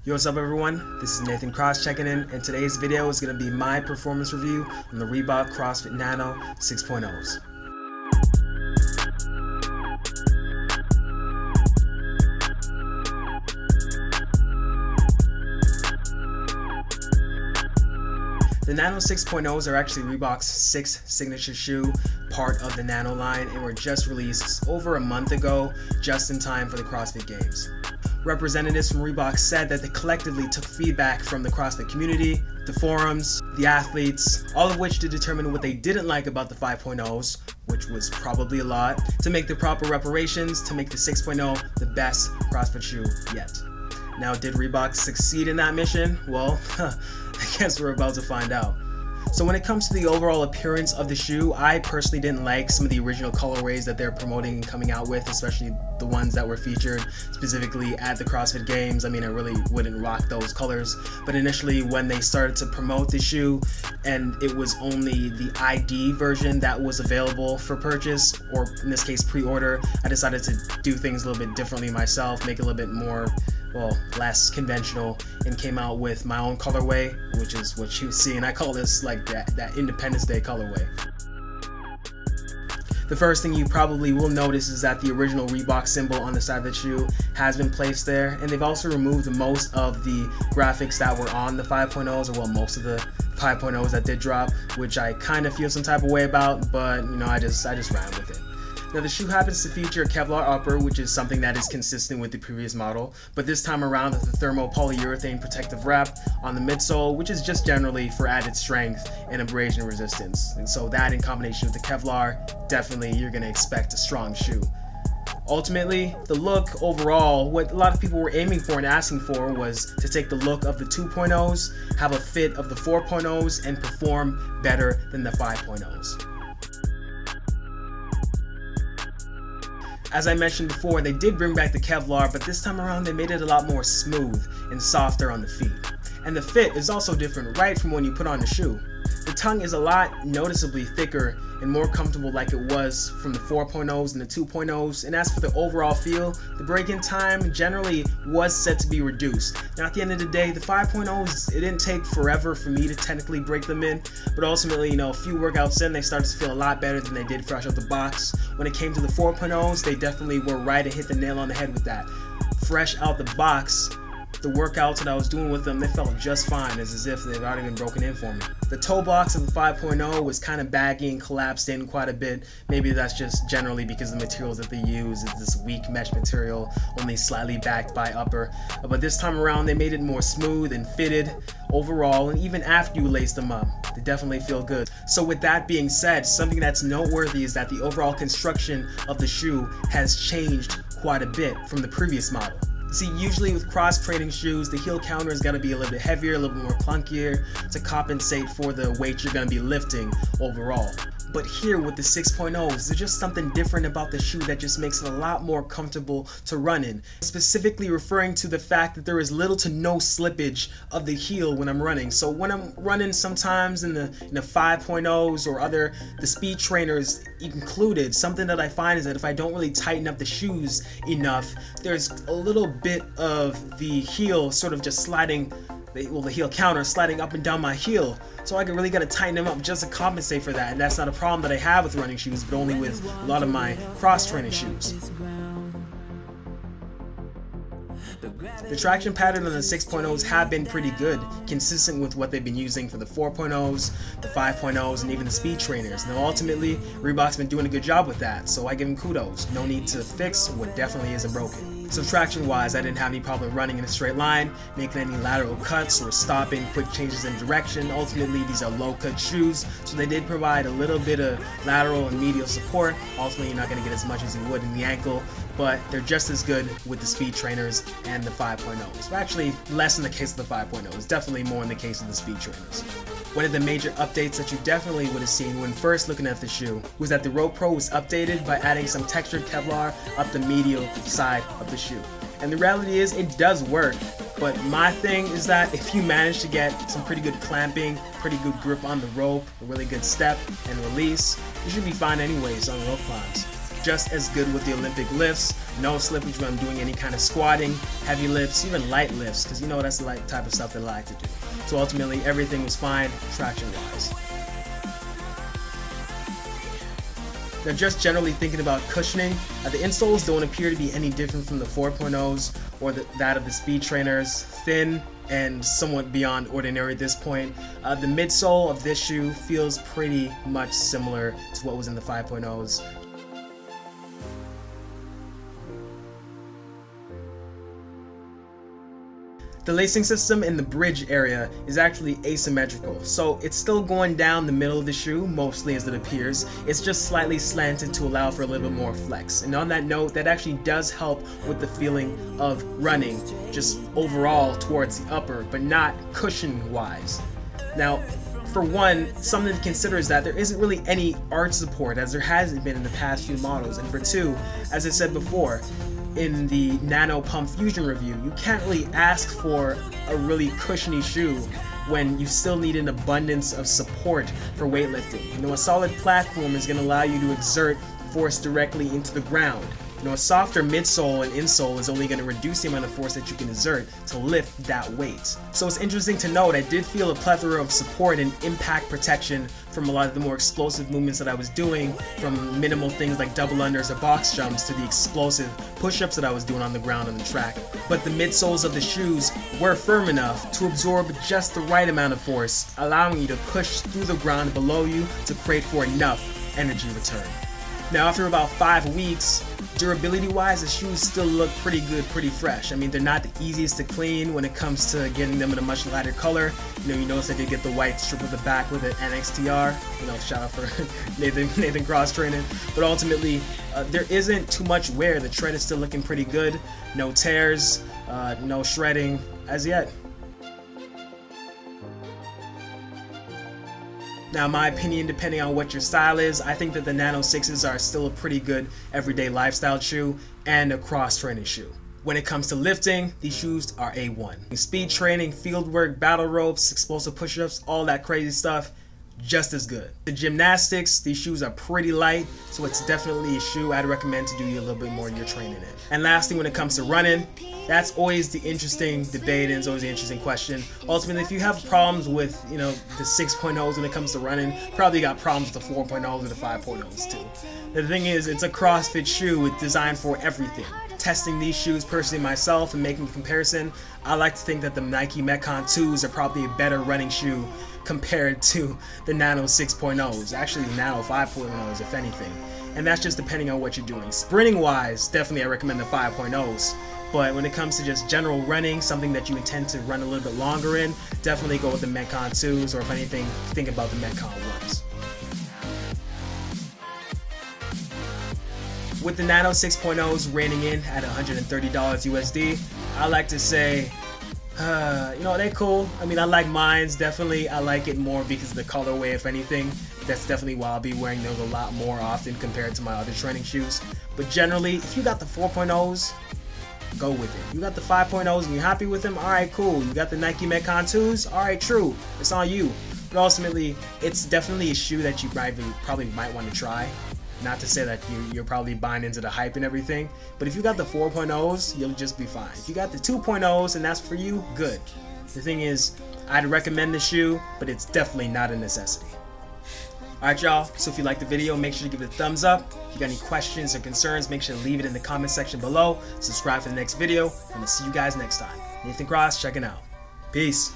Yo, what's up everyone? This is Nathan Cross checking in, and today's video is going to be my performance review on the Reebok CrossFit Nano 6.0s. The Nano 6.0s are actually Reebok's 6th signature shoe, part of the Nano line, and were just released over a month ago, just in time for the CrossFit Games. Representatives from Reebok said that they collectively took feedback from the CrossFit community, the forums, the athletes, all of which to determine what they didn't like about the 5.0s, which was probably a lot, to make the proper reparations to make the 6.0 the best CrossFit shoe yet. Now, did Reebok succeed in that mission? Well, I guess we're about to find out. So when it comes to the overall appearance of the shoe, I personally didn't like some of the original colorways that they're promoting and coming out with, especially the ones that were featured specifically at the CrossFit Games. I mean, I really wouldn't rock those colors, but initially when they started to promote the shoe and it was only the ID version that was available for purchase, or in this case pre-order, I decided to do things a little bit differently myself, make it a little bit more, well, less conventional, and came out with my own colorway, which is what you see, and I call this like that Independence Day colorway. The first thing you probably will notice is that the original Reebok symbol on the side of the shoe has been placed there, and they've also removed most of the graphics that were on the 5.0s, or well, most of the 5.0s that did drop, which I kind of feel some type of way about, but you know, I just ran with it. Now, the shoe happens to feature a Kevlar upper, which is something that is consistent with the previous model, but this time around with the thermopolyurethane protective wrap on the midsole, which is just generally for added strength and abrasion resistance. And so that in combination with the Kevlar, definitely you're going to expect a strong shoe. Ultimately, the look overall, what a lot of people were aiming for and asking for was to take the look of the 2.0s, have a fit of the 4.0s, and perform better than the 5.0s. As I mentioned before, they did bring back the Kevlar, but this time around they made it a lot more smooth and softer on the feet. And the fit is also different right from when you put on the shoe. The tongue is a lot noticeably thicker and more comfortable like it was from the 4.0s and the 2.0s, and as for the overall feel, the break-in time generally was set to be reduced. Now at the end of the day, the 5.0s, it didn't take forever for me to technically break them in, but ultimately, you know, a few workouts in, they started to feel a lot better than they did fresh out the box. When it came to the 4.0s, they definitely were right and hit the nail on the head with that. Fresh out the box, the workouts that I was doing with them, they felt just fine, as if they've already been broken in for me. The toe box of the 5.0 was kind of baggy and collapsed in quite a bit. Maybe that's just generally because the materials that they use is this weak mesh material, only slightly backed by upper. But this time around, they made it more smooth and fitted overall, and even after you lace them up, they definitely feel good. So with that being said, something that's noteworthy is that the overall construction of the shoe has changed quite a bit from the previous model. See, usually with cross-training shoes, the heel counter is going to be a little bit heavier, a little bit more clunkier to compensate for the weight you're going to be lifting overall. But here with the 6.0s, there's just something different about the shoe that just makes it a lot more comfortable to run in. Specifically referring to the fact that there is little to no slippage of the heel when I'm running. So when I'm running sometimes in the 5.0s or the speed trainers included, something that I find is that if I don't really tighten up the shoes enough, there's a little bit of the heel sort of just sliding, well, the heel counter sliding up and down my heel. So I really got to tighten them up just to compensate for that. And that's not a problem that I have with running shoes, but only with a lot of my cross-training shoes. The traction pattern on the 6.0s have been pretty good, consistent with what they've been using for the 4.0s, the 5.0s, and even the speed trainers. Now ultimately, Reebok's been doing a good job with that, so I give them kudos. No need to fix what definitely isn't broken. So traction-wise, I didn't have any problem running in a straight line, making any lateral cuts, or stopping quick changes in direction. Ultimately, these are low-cut shoes, so they did provide a little bit of lateral and medial support. Ultimately, you're not going to get as much as you would in the ankle, but they're just as good with the speed trainers and the 5.0s. Well, actually, less in the case of the 5.0s, definitely more in the case of the speed trainers. One of the major updates that you definitely would have seen when first looking at the shoe was that the Rope Pro was updated by adding some textured Kevlar up the medial side of the shoe. And the reality is, it does work, but my thing is that if you manage to get some pretty good clamping, pretty good grip on the rope, a really good step and release, you should be fine anyways on rope climbs. just as good with the Olympic lifts. No slippage when I'm doing any kind of squatting, heavy lifts, even light lifts, because that's the light type of stuff that I like to do. So ultimately, everything was fine traction-wise. Now, just generally thinking about cushioning, the insoles don't appear to be any different from the 4.0s or that of the speed trainers. Thin and somewhat beyond ordinary at this point. The midsole of this shoe feels pretty much similar to what was in the 5.0s. The lacing system in the bridge area is actually asymmetrical, so it's still going down the middle of the shoe, mostly as it appears. It's just slightly slanted to allow for a little bit more flex. And on that note, that actually does help with the feeling of running, just overall towards the upper, but not cushion-wise. Now, for one, something to consider is that there isn't really any arch support, as there hasn't been in the past few models. And for two, as I said before, in the Nano Pump Fusion review, you can't really ask for a really cushiony shoe when you still need an abundance of support for weightlifting. A solid platform is going to allow you to exert force directly into the ground. A softer midsole and insole is only going to reduce the amount of force that you can exert to lift that weight. So it's interesting to note I did feel a plethora of support and impact protection from a lot of the more explosive movements that I was doing, from minimal things like double unders or box jumps to the explosive push-ups that I was doing on the ground on the track. But the midsoles of the shoes were firm enough to absorb just the right amount of force, allowing you to push through the ground below you to create for enough energy return. Now, after about 5 weeks, durability-wise, the shoes still look pretty good, pretty fresh. They're not the easiest to clean when it comes to getting them in a much lighter color. You notice I did get the white strip of the back with an NXTR. Shout out for Nathan Cross training. But ultimately, there isn't too much wear. The tread is still looking pretty good. No tears, no shredding as yet. Now, in my opinion, depending on what your style is, I think that the Nano 6s are still a pretty good everyday lifestyle shoe and a cross-training shoe. When it comes to lifting, these shoes are A1. Speed training, field work, battle ropes, explosive push-ups, all that crazy stuff, just as good. The gymnastics, these shoes are pretty light, so it's definitely a shoe I'd recommend to do you a little bit more in your training in. And lastly, when it comes to running, that's always the interesting debate and it's always the interesting question. Ultimately, if you have problems with, the 6.0s when it comes to running, probably got problems with the 4.0s or the 5.0s too. The thing is, it's a CrossFit shoe. It's designed for everything. Testing these shoes personally myself and making a comparison, I like to think that the Nike Metcon 2s are probably a better running shoe compared to the Nano 6.0s, actually the Nano 5.0s if anything. And that's just depending on what you're doing. Sprinting wise, definitely I recommend the 5.0s. But when it comes to just general running, something that you intend to run a little bit longer in, definitely go with the Metcon 2s, or if anything, think about the Metcon 1s. With the Nano 6.0s reigning in at $130 USD, I like to say, they're cool. I like mines, definitely. I like it more because of the colorway, if anything. That's definitely why I'll be wearing those a lot more often compared to my other training shoes. But generally, if you got the 4.0s, go with it. You got the 5.0s and you're happy with them, alright, cool. You got the Nike Metcon 2s, alright, true. It's on you. But ultimately, it's definitely a shoe that you probably might want to try. Not to say that you're probably buying into the hype and everything, but if you got the 4.0s, you'll just be fine. If you got the 2.0s and that's for you, good. The thing is, I'd recommend the shoe, but it's definitely not a necessity. Alright y'all, so if you liked the video, make sure to give it a thumbs up. If you got any questions or concerns, make sure to leave it in the comment section below. Subscribe for the next video, and I'll see you guys next time. Nathan Cross checking out. Peace.